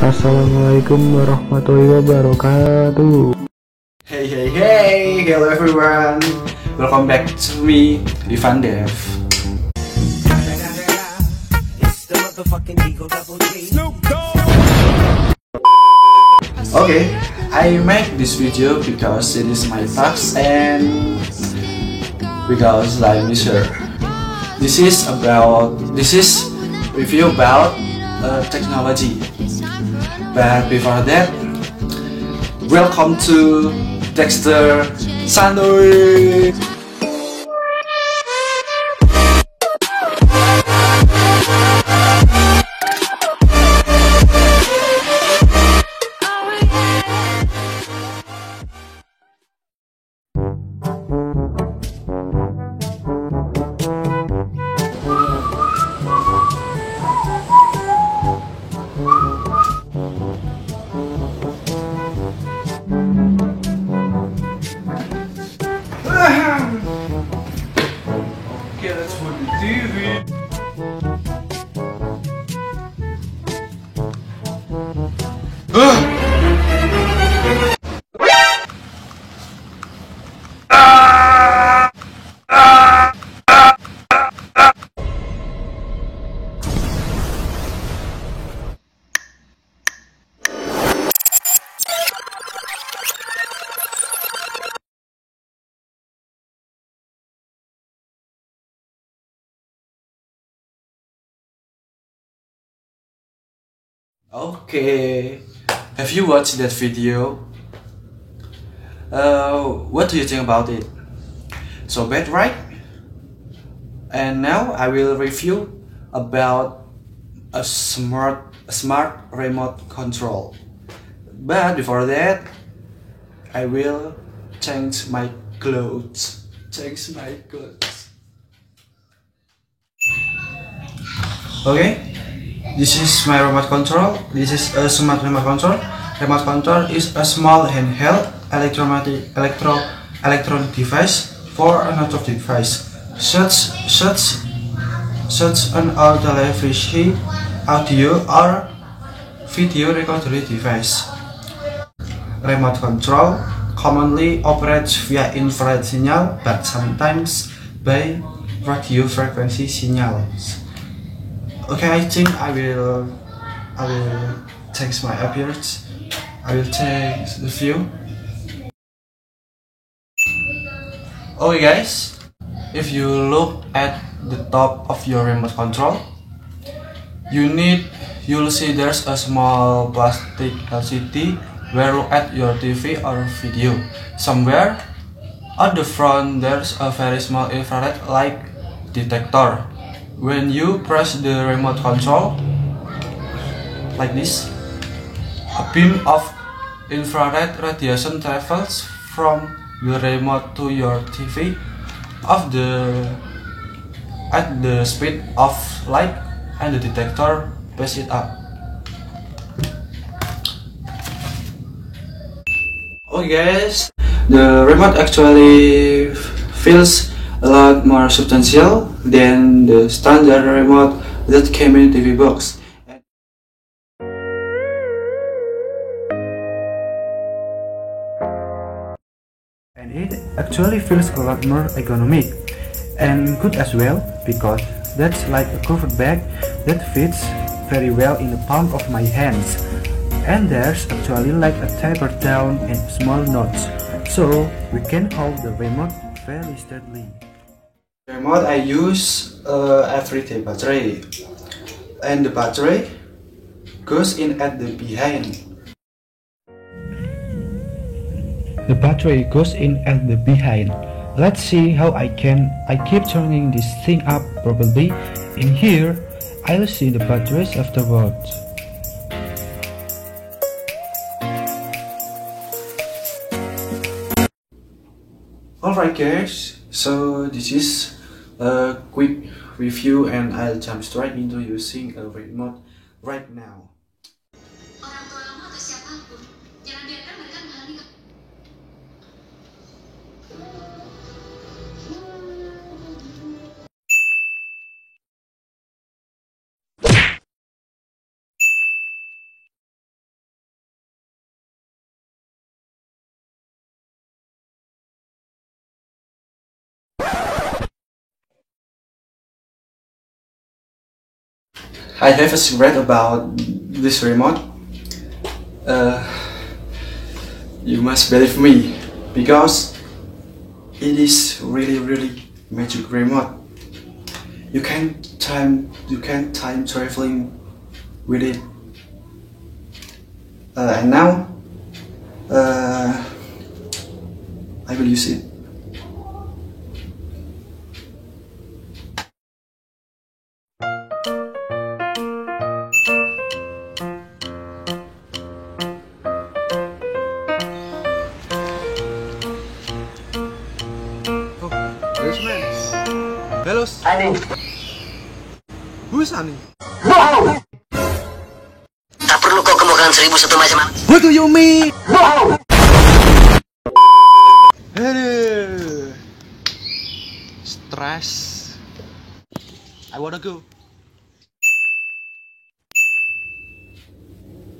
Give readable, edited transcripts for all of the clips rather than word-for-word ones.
Assalamualaikum warahmatullahi wabarakatuh. Hey, hello everyone. Welcome back to me, Ivan Dev. Okay, I make this video because it is my task and because I miss her. This is review about technology. But before that, welcome to Dexter Sandwich. Okay, let's put the TV. Okay, have you watched that video? What do you think about it? So bad, right? And now I will review about a smart remote control. But before that, I will change my clothes. Okay. This is my remote control. This is a smart remote control. Remote control is a small handheld electronic device for a network device, such an television, audio, or video recorder device. Remote control commonly operates via infrared signal, but sometimes by radio frequency signals. Okay, I think I will change my appearance. I will change the view. Okay guys, if you look at the top of your remote control, you'll see there's a small plastic LCD where you add your TV or video. Somewhere on the front there's a very small infrared light detector. When you press the remote control like this, a beam of infrared radiation travels from the remote to your TV at the speed of light, and the detector picks it up. Okay guys, the remote actually feels a lot more substantial than the standard remote that came in the TV box. And it actually feels a lot more ergonomic and good as well, because that's like a curved bag that fits very well in the palm of my hands. And there's actually like a taper down and small notch, so we can hold the remote very steadily. Remote I use everyday battery, and the battery goes in at the behind. The battery goes in at the behind. Let's see how I keep turning this thing up properly. In here, I'll see the batteries afterwards. Alright guys, so this is a quick review and I'll jump straight into using a remote right now. I have a secret about this remote. You must believe me, because it is really magic remote. You can time traveling with it. And now I will use it. Yes, man. Belos. Ani. Who's Ani? Tak perlu kau kemukakan 1001 macam. What do you mean? Aduh. Stress. I wanna go.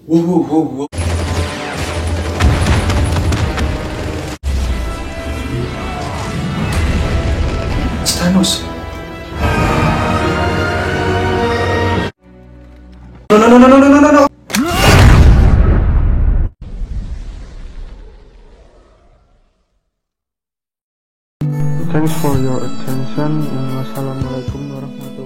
Whoa. It's Thanos. No. Thanks for your attention and wassalamualaikum warahmatullahi wabarakatuh.